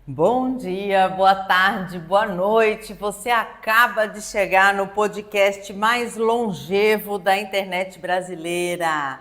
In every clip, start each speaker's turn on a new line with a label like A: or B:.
A: Bom dia, boa tarde, boa noite. Você acaba de chegar no podcast mais longevo da internet brasileira.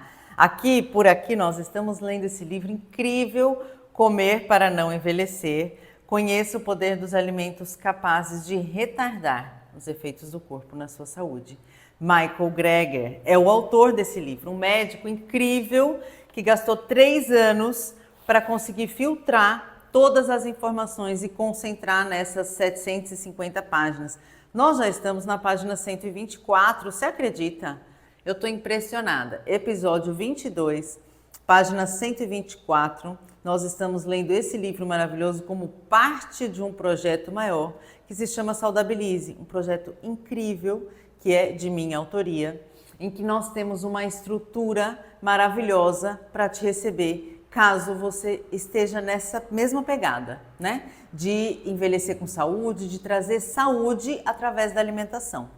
A: Por aqui, nós estamos lendo esse livro incrível, Comer para Não Envelhecer. Conheça o poder dos alimentos capazes de retardar os efeitos do corpo na sua saúde. Michael Greger é o autor desse livro, um médico incrível que gastou 3 anos para conseguir filtrar todas as informações e concentrar nessas 750 páginas. Nós já estamos na página 124, você acredita? Eu estou impressionada. Episódio 22, página 124. Nós estamos lendo esse livro maravilhoso como parte de um projeto maior que se chama Saudabilize, um projeto incrível que é de minha autoria, em que nós temos uma estrutura maravilhosa para te receber, caso você esteja nessa mesma pegada, né? De envelhecer com saúde, de trazer saúde através da alimentação.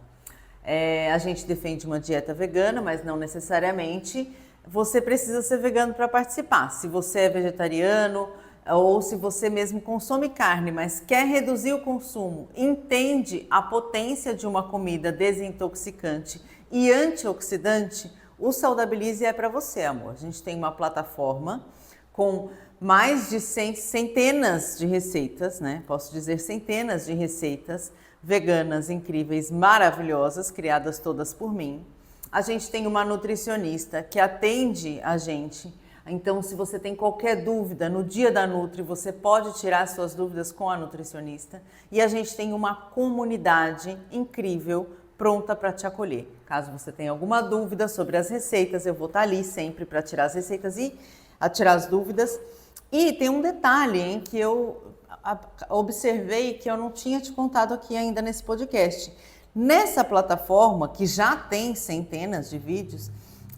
A: A gente defende uma dieta vegana, mas não necessariamente você precisa ser vegano para participar. Se você é vegetariano ou se você mesmo consome carne, mas quer reduzir o consumo, entende a potência de uma comida desintoxicante e antioxidante, o Saudabilize é para você, amor. A gente tem uma plataforma com mais de centenas de receitas, né? Posso dizer centenas de receitas veganas incríveis, maravilhosas, criadas todas por mim. A gente tem uma nutricionista que atende a gente. Então, se você tem qualquer dúvida, no dia da Nutri, você pode tirar suas dúvidas com a nutricionista. E a gente tem uma comunidade incrível pronta para te acolher. Caso você tenha alguma dúvida sobre as receitas, eu vou estar ali sempre para tirar as receitas e tirar as dúvidas. E tem um detalhe, hein, que eu observei que eu não tinha te contado aqui ainda nesse podcast. Nessa plataforma, que já tem centenas de vídeos,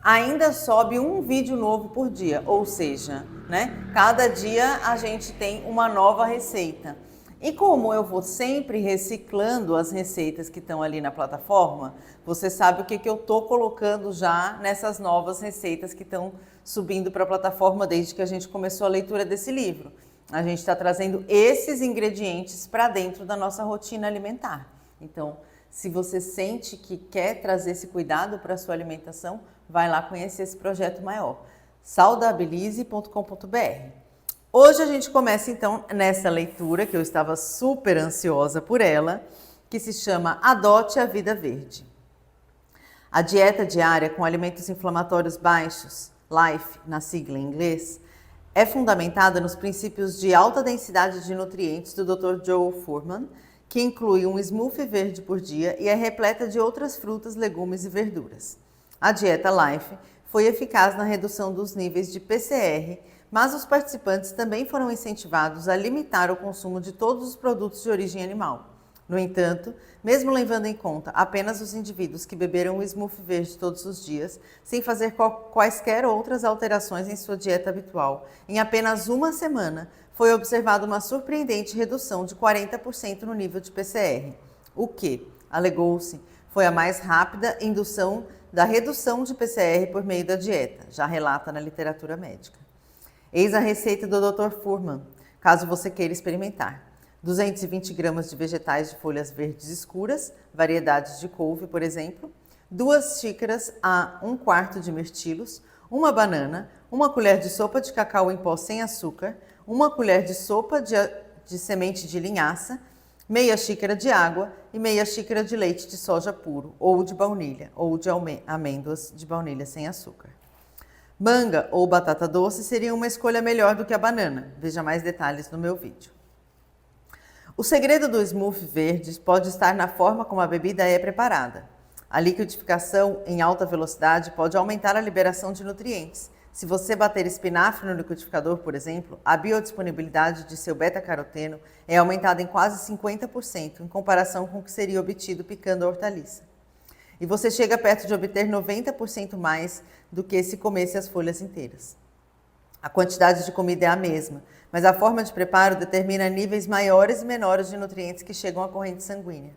A: ainda sobe um vídeo novo por dia, ou seja, né, cada dia a gente tem uma nova receita. E como eu vou sempre reciclando as receitas que estão ali na plataforma, você sabe o que eu estou colocando já nessas novas receitas que estão subindo para a plataforma desde que a gente começou a leitura desse livro. A gente está trazendo esses ingredientes para dentro da nossa rotina alimentar. Então, se você sente que quer trazer esse cuidado para a sua alimentação, vai lá conhecer esse projeto maior, saudabilize.com.br. Hoje a gente começa então nessa leitura, que eu estava super ansiosa por ela, que se chama Adote a Vida Verde. A dieta diária com alimentos inflamatórios baixos, LIFE na sigla em inglês, é fundamentada nos princípios de alta densidade de nutrientes do Dr. Joel Fuhrman, que inclui um smoothie verde por dia e é repleta de outras frutas, legumes e verduras. A dieta LIFE foi eficaz na redução dos níveis de PCR, mas os participantes também foram incentivados a limitar o consumo de todos os produtos de origem animal. No entanto, mesmo levando em conta apenas os indivíduos que beberam o smoothie verde todos os dias, sem fazer quaisquer outras alterações em sua dieta habitual, em apenas uma semana foi observada uma surpreendente redução de 40% no nível de PCR, o que, alegou-se, foi a mais rápida indução da redução de PCR por meio da dieta, já relata na literatura médica. Eis a receita do Dr. Fuhrman, caso você queira experimentar. 220 gramas de vegetais de folhas verdes escuras, variedades de couve, por exemplo, 2 xícaras a 1/4 de mirtilos, uma banana, 1 colher de sopa de cacau em pó sem açúcar, 1 colher de sopa de semente de linhaça, meia xícara de água e meia xícara de leite de soja puro, ou de baunilha, ou de amêndoas de baunilha sem açúcar. Manga ou batata doce seria uma escolha melhor do que a banana. Veja mais detalhes no meu vídeo. O segredo do smoothie verde pode estar na forma como a bebida é preparada. A liquidificação em alta velocidade pode aumentar a liberação de nutrientes. Se você bater espinafre no liquidificador, por exemplo, a biodisponibilidade de seu beta-caroteno é aumentada em quase 50% em comparação com o que seria obtido picando a hortaliça. E você chega perto de obter 90% mais do que se comesse as folhas inteiras. A quantidade de comida é a mesma, mas a forma de preparo determina níveis maiores e menores de nutrientes que chegam à corrente sanguínea.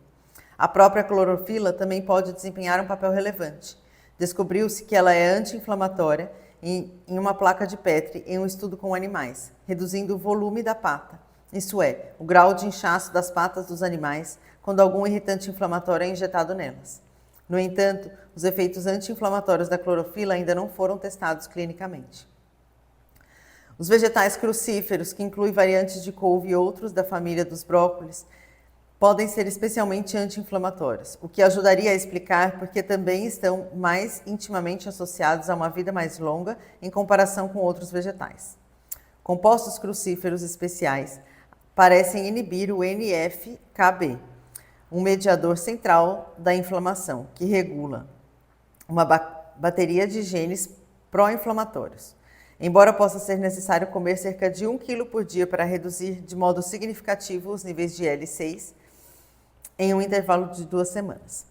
A: A própria clorofila também pode desempenhar um papel relevante. Descobriu-se que ela é anti-inflamatória em uma placa de Petri em um estudo com animais, reduzindo o volume da pata Isso é, o grau de inchaço das patas dos animais quando algum irritante inflamatório é injetado nelas. No entanto, os efeitos anti-inflamatórios da clorofila ainda não foram testados clinicamente. Os vegetais crucíferos, que incluem variantes de couve e outros da família dos brócolis, podem ser especialmente anti-inflamatórios, o que ajudaria a explicar porque também estão mais intimamente associados a uma vida mais longa em comparação com outros vegetais. Compostos crucíferos especiais parecem inibir o NF-κB, um mediador central da inflamação, que regula uma bateria de genes pró-inflamatórios. Embora possa ser necessário comer cerca de 1 kg por dia para reduzir de modo significativo os níveis de L6 em um intervalo de 2 semanas.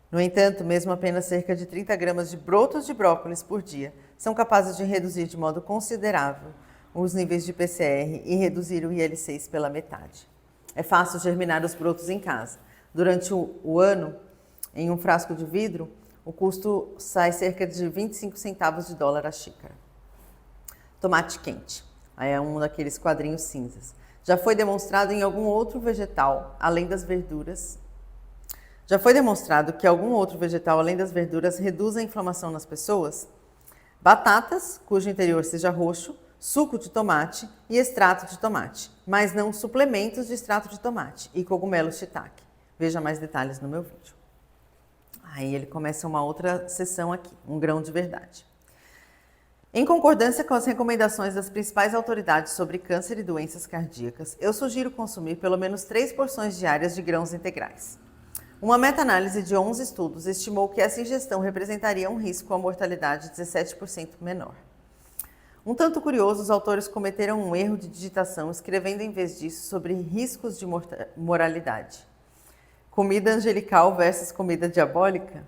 A: No entanto, mesmo apenas cerca de 30 gramas de brotos de brócolis por dia são capazes de reduzir de modo considerável os níveis de PCR e reduzir o IL6 pela metade. É fácil germinar os brotos em casa. Durante o ano, em um frasco de vidro, o custo sai cerca de 25 centavos de dólar a xícara. Tomate quente. Aí é um daqueles quadrinhos cinzas. Já foi demonstrado em algum outro vegetal, além das verduras. Já foi demonstrado que algum outro vegetal, além das verduras, reduz a inflamação nas pessoas? Batatas, cujo interior seja roxo, suco de tomate e extrato de tomate, mas não suplementos de extrato de tomate e cogumelos shiitake. Veja mais detalhes no meu vídeo. Aí ele começa uma outra sessão aqui, um grão de verdade. Em concordância com as recomendações das principais autoridades sobre câncer e doenças cardíacas, eu sugiro consumir pelo menos 3 porções diárias de grãos integrais. Uma meta-análise de 11 estudos estimou que essa ingestão representaria um risco à mortalidade 17% menor. Um tanto curioso, os autores cometeram um erro de digitação escrevendo em vez disso sobre riscos de moralidade. Comida angelical versus comida diabólica?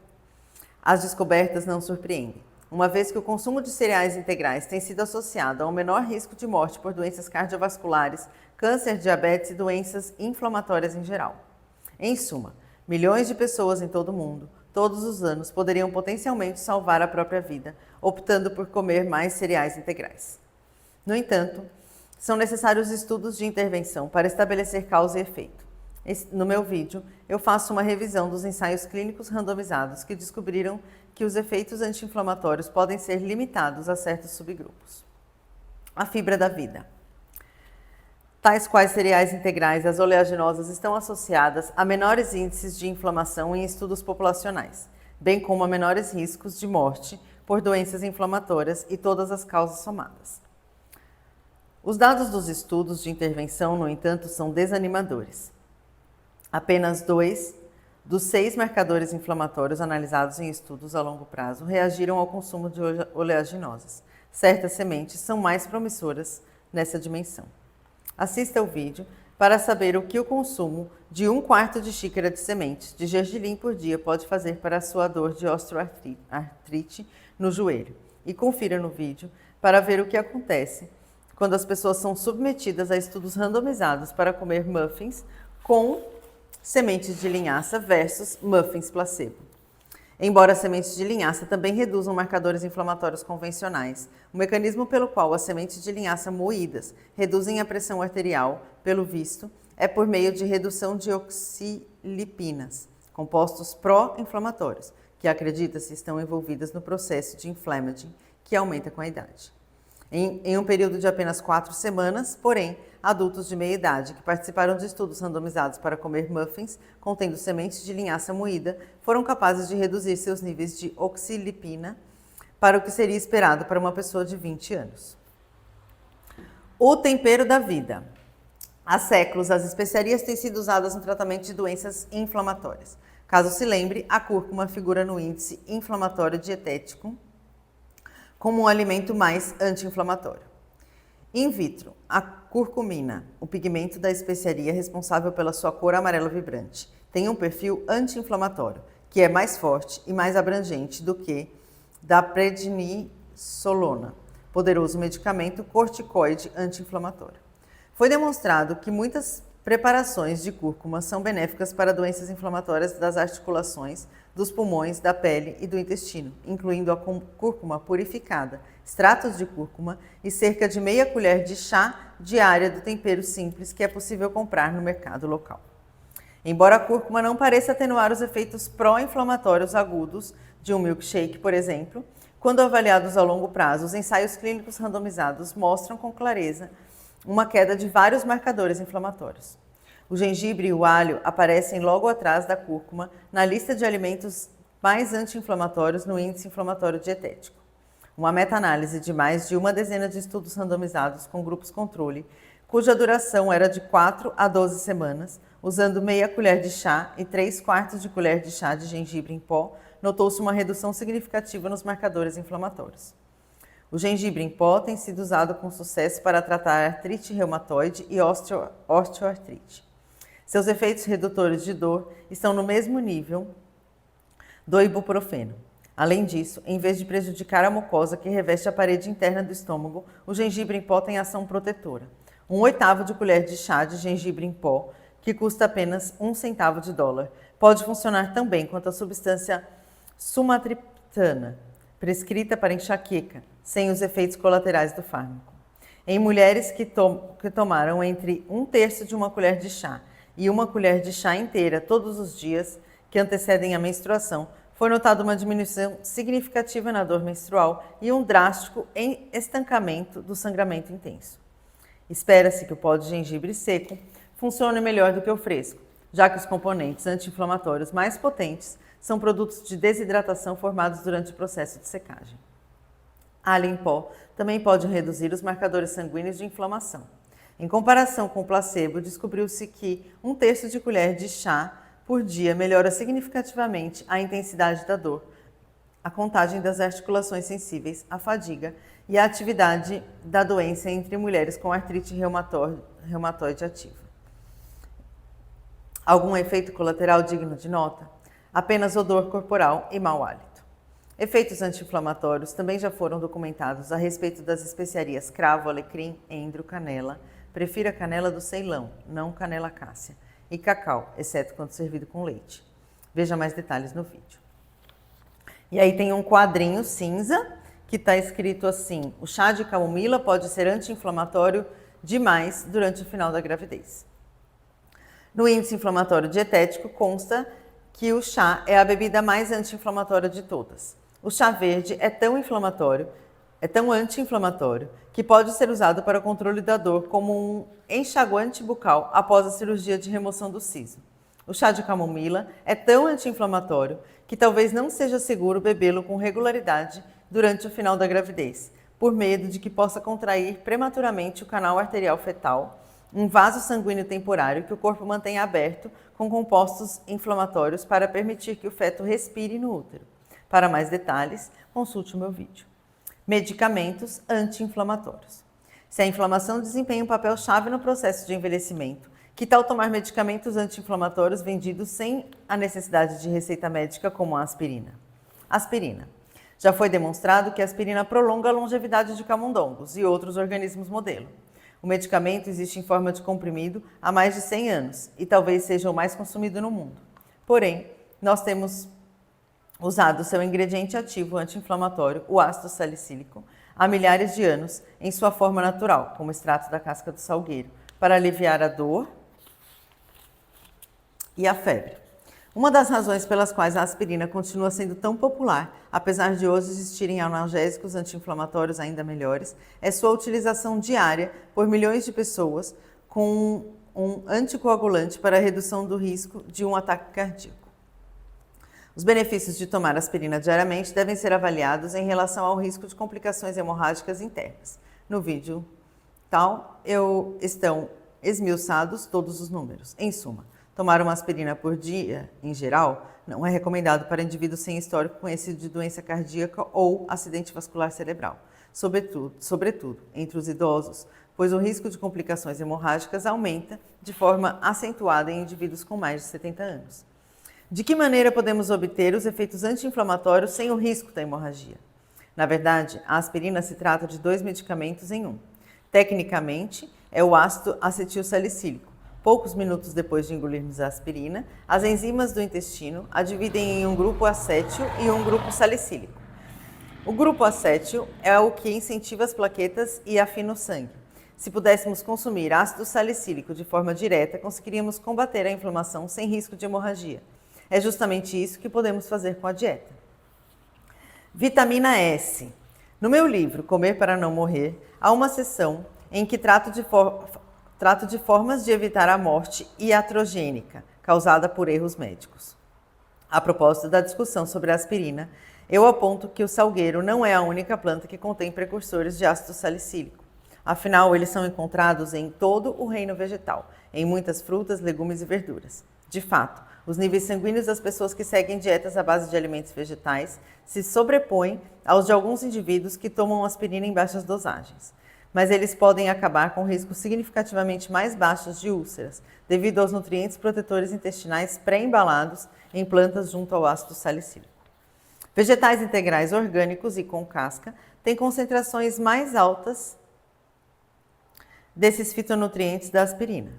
A: As descobertas não surpreendem. Uma vez que o consumo de cereais integrais tem sido associado a um menor risco de morte por doenças cardiovasculares, câncer, diabetes e doenças inflamatórias em geral. Em suma, milhões de pessoas em todo o mundo, todos os anos, poderiam potencialmente salvar a própria vida, optando por comer mais cereais integrais. No entanto, são necessários estudos de intervenção para estabelecer causa e efeito. No meu vídeo, eu faço uma revisão dos ensaios clínicos randomizados que descobriram que os efeitos anti-inflamatórios podem ser limitados a certos subgrupos. A fibra da vida. Tais quais cereais integrais, as oleaginosas, estão associadas a menores índices de inflamação em estudos populacionais, bem como a menores riscos de morte por doenças inflamatórias e todas as causas somadas. Os dados dos estudos de intervenção, no entanto, são desanimadores. Apenas 2 dos 6 marcadores inflamatórios analisados em estudos a longo prazo reagiram ao consumo de oleaginosas. Certas sementes são mais promissoras nessa dimensão. Assista ao vídeo para saber o que o consumo de 1/4 de xícara de sementes de gergelim por dia pode fazer para a sua dor de osteoartrite no joelho. E confira no vídeo para ver o que acontece quando as pessoas são submetidas a estudos randomizados para comer muffins com sementes de linhaça versus muffins placebo. Embora as sementes de linhaça também reduzam marcadores inflamatórios convencionais, o mecanismo pelo qual as sementes de linhaça moídas reduzem a pressão arterial, pelo visto, é por meio de redução de oxilipinas, compostos pró-inflamatórios, que acredita-se estão envolvidas no processo de inflammaging, que aumenta com a idade. Em um período de apenas 4 semanas, porém, adultos de meia idade que participaram de estudos randomizados para comer muffins contendo sementes de linhaça moída foram capazes de reduzir seus níveis de oxilipina para o que seria esperado para uma pessoa de 20 anos. O tempero da vida. Há séculos, as especiarias têm sido usadas no tratamento de doenças inflamatórias. Caso se lembre, a cúrcuma figura no índice inflamatório dietético como um alimento mais anti-inflamatório. In vitro, a curcumina, o pigmento da especiaria responsável pela sua cor amarelo vibrante, tem um perfil anti-inflamatório, que é mais forte e mais abrangente do que da prednisolona, poderoso medicamento corticoide anti-inflamatório. Foi demonstrado que muitas preparações de cúrcuma são benéficas para doenças inflamatórias das articulações, dos pulmões, da pele e do intestino, incluindo a cúrcuma purificada, extratos de cúrcuma e cerca de meia colher de chá diária do tempero simples que é possível comprar no mercado local. Embora a cúrcuma não pareça atenuar os efeitos pró-inflamatórios agudos de um milkshake, por exemplo, quando avaliados a longo prazo, os ensaios clínicos randomizados mostram com clareza uma queda de vários marcadores inflamatórios. O gengibre e o alho aparecem logo atrás da cúrcuma na lista de alimentos mais anti-inflamatórios no índice inflamatório dietético. Uma meta-análise de mais de uma dezena de estudos randomizados com grupos controle, cuja duração era de 4 a 12 semanas, usando meia colher de chá e 3/4 de colher de chá de gengibre em pó, notou-se uma redução significativa nos marcadores inflamatórios. O gengibre em pó tem sido usado com sucesso para tratar artrite reumatoide e osteoartrite. Seus efeitos redutores de dor estão no mesmo nível do ibuprofeno. Além disso, em vez de prejudicar a mucosa que reveste a parede interna do estômago, o gengibre em pó tem ação protetora. 1/8 de colher de chá de gengibre em pó, que custa apenas 1 centavo de dólar, pode funcionar tão bem quanto a substância sumatriptana, prescrita para enxaqueca, sem os efeitos colaterais do fármaco. Em mulheres que tomaram entre 1/3 de uma colher de chá e uma colher de chá inteira todos os dias que antecedem a menstruação, foi notada uma diminuição significativa na dor menstrual e um drástico estancamento do sangramento intenso. Espera-se que o pó de gengibre seco funcione melhor do que o fresco, já que os componentes anti-inflamatórios mais potentes são produtos de desidratação formados durante o processo de secagem. Alho em pó também pode reduzir os marcadores sanguíneos de inflamação. Em comparação com o placebo, descobriu-se que 1/3 de colher de chá por dia melhora significativamente a intensidade da dor, a contagem das articulações sensíveis, a fadiga e a atividade da doença entre mulheres com artrite reumatoide ativa. Algum efeito colateral digno de nota? Apenas odor corporal e mau hálito. Efeitos anti-inflamatórios também já foram documentados a respeito das especiarias cravo, alecrim, endro, canela. Prefira a canela do Ceilão, não canela cássia, e cacau, exceto quando servido com leite. Veja mais detalhes no vídeo. E aí tem um quadrinho cinza que está escrito assim: o chá de camomila pode ser anti-inflamatório demais durante o final da gravidez. No índice inflamatório dietético consta que o chá é a bebida mais anti-inflamatória de todas. O chá verde é tão anti-inflamatório, que pode ser usado para o controle da dor como um enxaguante bucal após a cirurgia de remoção do siso. O chá de camomila é tão anti-inflamatório que talvez não seja seguro bebê-lo com regularidade durante o final da gravidez, por medo de que possa contrair prematuramente o canal arterial fetal, um vaso sanguíneo temporário que o corpo mantém aberto com compostos inflamatórios para permitir que o feto respire no útero. Para mais detalhes, consulte o meu vídeo. Medicamentos anti-inflamatórios. Se a inflamação desempenha um papel-chave no processo de envelhecimento, que tal tomar medicamentos anti-inflamatórios vendidos sem a necessidade de receita médica, como a aspirina? Aspirina. Já foi demonstrado que a aspirina prolonga a longevidade de camundongos e outros organismos modelo. O medicamento existe em forma de comprimido há mais de 100 anos e talvez seja o mais consumido no mundo. Porém, nós temos usado seu ingrediente ativo anti-inflamatório, o ácido salicílico, há milhares de anos em sua forma natural, como extrato da casca do salgueiro, para aliviar a dor e a febre. Uma das razões pelas quais a aspirina continua sendo tão popular, apesar de hoje existirem analgésicos anti-inflamatórios ainda melhores, é sua utilização diária por milhões de pessoas com um anticoagulante para a redução do risco de um ataque cardíaco. Os benefícios de tomar aspirina diariamente devem ser avaliados em relação ao risco de complicações hemorrágicas internas. No vídeo estão esmiuçados todos os números. Em suma, tomar uma aspirina por dia, em geral, não é recomendado para indivíduos sem histórico conhecido de doença cardíaca ou acidente vascular cerebral, sobretudo entre os idosos, pois o risco de complicações hemorrágicas aumenta de forma acentuada em indivíduos com mais de 70 anos. De que maneira podemos obter os efeitos anti-inflamatórios sem o risco da hemorragia? Na verdade, a aspirina se trata de 2 medicamentos em um. Tecnicamente, é o ácido acetilsalicílico. Poucos minutos depois de engolirmos a aspirina, as enzimas do intestino a dividem em um grupo acétil e um grupo salicílico. O grupo acétil é o que incentiva as plaquetas e afina o sangue. Se pudéssemos consumir ácido salicílico de forma direta, conseguiríamos combater a inflamação sem risco de hemorragia. É justamente isso que podemos fazer com a dieta. Vitamina S. No meu livro Comer para Não Morrer, há uma seção em que trato de formas de evitar a morte iatrogênica, causada por erros médicos. A propósito da discussão sobre a aspirina, eu aponto que o salgueiro não é a única planta que contém precursores de ácido salicílico. Afinal, eles são encontrados em todo o reino vegetal, em muitas frutas, legumes e verduras. De fato, os níveis sanguíneos das pessoas que seguem dietas à base de alimentos vegetais se sobrepõem aos de alguns indivíduos que tomam aspirina em baixas dosagens. Mas eles podem acabar com riscos significativamente mais baixos de úlceras, devido aos nutrientes protetores intestinais pré-embalados em plantas junto ao ácido salicílico. Vegetais integrais orgânicos e com casca têm concentrações mais altas desses fitonutrientes da aspirina.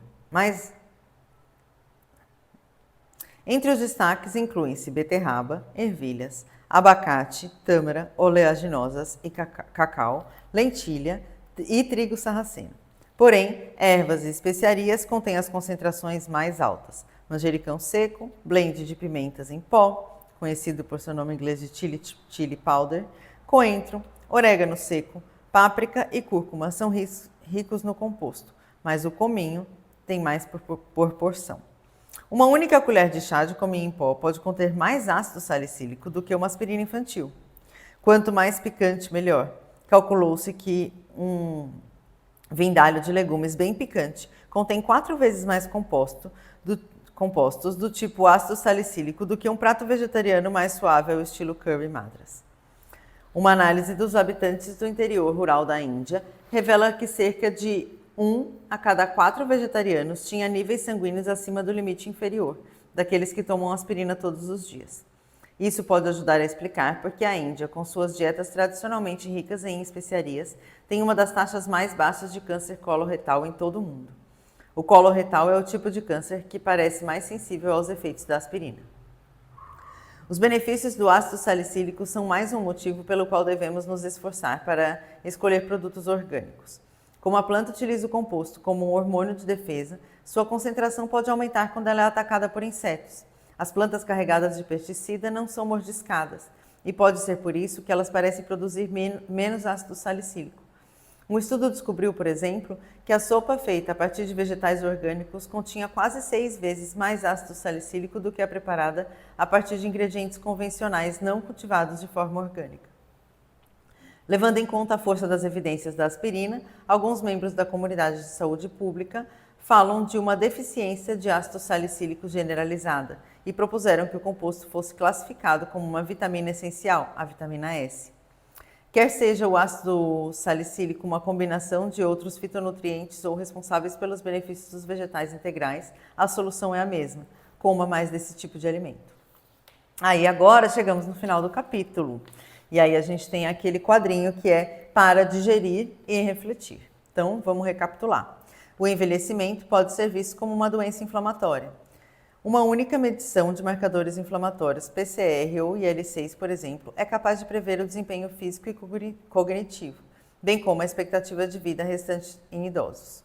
A: Entre os destaques incluem-se beterraba, ervilhas, abacate, tâmara, oleaginosas e cacau, lentilha e trigo sarraceno. Porém, ervas e especiarias contêm as concentrações mais altas. Manjericão seco, blend de pimentas em pó, conhecido por seu nome inglês de chili powder, coentro, orégano seco, páprica e cúrcuma são ricos no composto, mas o cominho tem mais por porção. Uma única colher de chá de cominho em pó pode conter mais ácido salicílico do que uma aspirina infantil. Quanto mais picante, melhor. Calculou-se que um vindalho de legumes bem picante contém 4 vezes mais compostos do tipo ácido salicílico do que um prato vegetariano mais suave ao estilo curry madras. Uma análise dos habitantes do interior rural da Índia revela que cerca de 1 a cada 4 vegetarianos tinha níveis sanguíneos acima do limite inferior, daqueles que tomam aspirina todos os dias. Isso pode ajudar a explicar porque a Índia, com suas dietas tradicionalmente ricas em especiarias, tem uma das taxas mais baixas de câncer coloretal em todo o mundo. O coloretal é o tipo de câncer que parece mais sensível aos efeitos da aspirina. Os benefícios do ácido salicílico são mais um motivo pelo qual devemos nos esforçar para escolher produtos orgânicos. Como a planta utiliza o composto como um hormônio de defesa, sua concentração pode aumentar quando ela é atacada por insetos. As plantas carregadas de pesticida não são mordiscadas, e pode ser por isso que elas parecem produzir menos ácido salicílico. Um estudo descobriu, por exemplo, que a sopa feita a partir de vegetais orgânicos continha quase 6 vezes mais ácido salicílico do que a preparada a partir de ingredientes convencionais não cultivados de forma orgânica. Levando em conta a força das evidências da aspirina, alguns membros da comunidade de saúde pública falam de uma deficiência de ácido salicílico generalizada e propuseram que o composto fosse classificado como uma vitamina essencial, a vitamina S. Quer seja o ácido salicílico uma combinação de outros fitonutrientes ou responsáveis pelos benefícios dos vegetais integrais, a solução é a mesma: coma mais desse tipo de alimento. Aí agora chegamos no final do capítulo. E aí a gente tem aquele quadrinho que é para digerir e refletir. Então vamos recapitular. O envelhecimento pode ser visto como uma doença inflamatória. Uma única medição de marcadores inflamatórios, PCR ou IL-6, por exemplo, é capaz de prever o desempenho físico e cognitivo, bem como a expectativa de vida restante em idosos.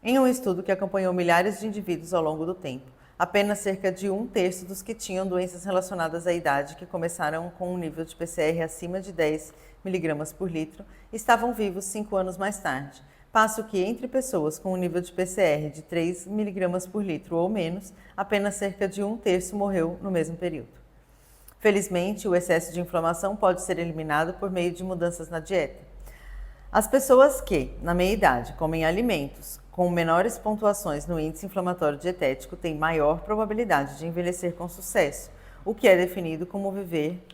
A: Em um estudo que acompanhou milhares de indivíduos ao longo do tempo, apenas cerca de 1/3 dos que tinham doenças relacionadas à idade que começaram com um nível de PCR acima de 10 mg por litro estavam vivos 5 anos mais tarde, passo que entre pessoas com um nível de PCR de 3 mg por litro ou menos, apenas cerca de 1/3 morreu no mesmo período. Felizmente, o excesso de inflamação pode ser eliminado por meio de mudanças na dieta. As pessoas que, na meia-idade, comem alimentos com menores pontuações no índice inflamatório dietético têm maior probabilidade de envelhecer com sucesso, o que é definido como viver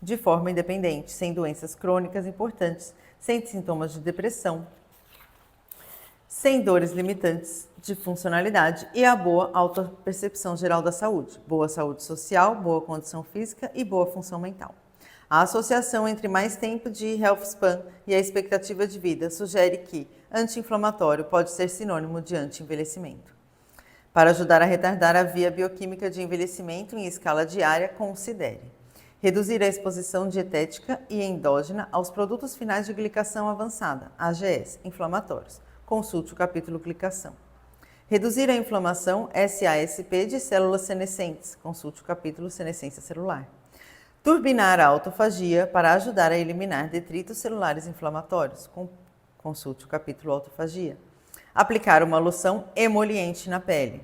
A: de forma independente, sem doenças crônicas importantes, sem sintomas de depressão, sem dores limitantes de funcionalidade e a boa autopercepção geral da saúde, boa saúde social, boa condição física e boa função mental. A associação entre mais tempo de health span e a expectativa de vida sugere que anti-inflamatório pode ser sinônimo de anti-envelhecimento. Para ajudar a retardar a via bioquímica de envelhecimento em escala diária, considere Reduzir a exposição dietética e endógena aos produtos finais de glicação avançada, AGS, inflamatórios. Consulte o capítulo glicação. Reduzir a inflamação SASP de células senescentes. Consulte o capítulo senescência celular. Turbinar a autofagia para ajudar a eliminar detritos celulares inflamatórios. Consulte o capítulo autofagia. Aplicar uma loção emoliente na pele.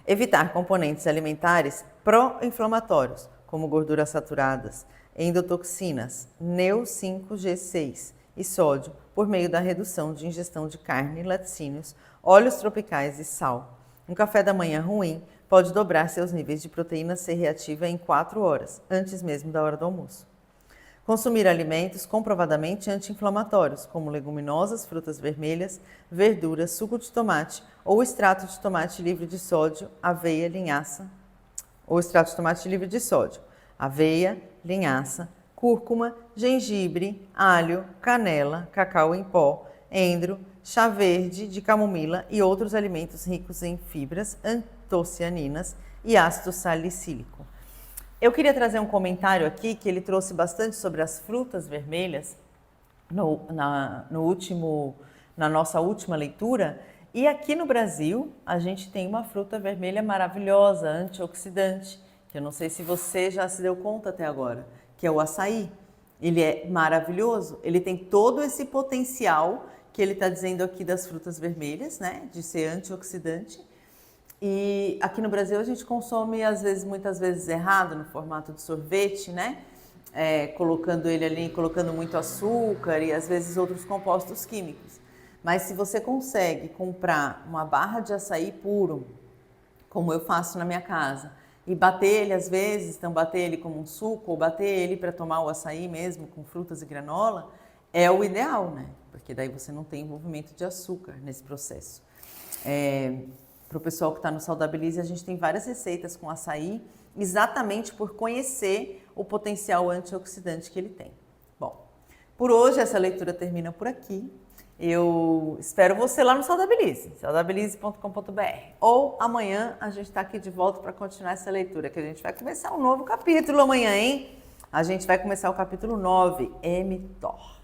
A: Evitar componentes alimentares pró-inflamatórios, como gorduras saturadas, endotoxinas, Neu5G6 e sódio, por meio da redução de ingestão de carne, laticínios, óleos tropicais e sal. Um café da manhã ruim pode dobrar seus níveis de proteína C reativa em 4 horas, antes mesmo da hora do almoço. Consumir alimentos comprovadamente anti-inflamatórios, como leguminosas, frutas vermelhas, verduras, suco de tomate ou extrato de tomate livre de sódio, aveia, linhaça, cúrcuma, gengibre, alho, canela, cacau em pó, endro, chá verde de camomila e outros alimentos ricos em fibras, antocianinas e ácido salicílico. Eu queria trazer um comentário aqui que ele trouxe bastante sobre as frutas vermelhas na nossa última leitura. E aqui no Brasil, a gente tem uma fruta vermelha maravilhosa, antioxidante, que eu não sei se você já se deu conta até agora, que é o açaí. Ele é maravilhoso, ele tem todo esse potencial que ele está dizendo aqui das frutas vermelhas, né, de ser antioxidante. E aqui no Brasil a gente consome, muitas vezes errado, no formato de sorvete, né? Colocando ele ali, colocando muito açúcar e às vezes outros compostos químicos. Mas se você consegue comprar uma barra de açaí puro, como eu faço na minha casa, e bater ele às vezes, então bater ele como um suco ou bater ele para tomar o açaí mesmo com frutas e granola, é o ideal, né? Porque daí você não tem envolvimento de açúcar nesse processo. Para o pessoal que está no Saudabilize, a gente tem várias receitas com açaí, exatamente por conhecer o potencial antioxidante que ele tem. Bom, por hoje essa leitura termina por aqui. Eu espero você lá no Saudabilize, saudabilize.com.br. Ou amanhã a gente está aqui de volta para continuar essa leitura, que a gente vai começar um novo capítulo amanhã, hein? A gente vai começar o capítulo 9, mTOR.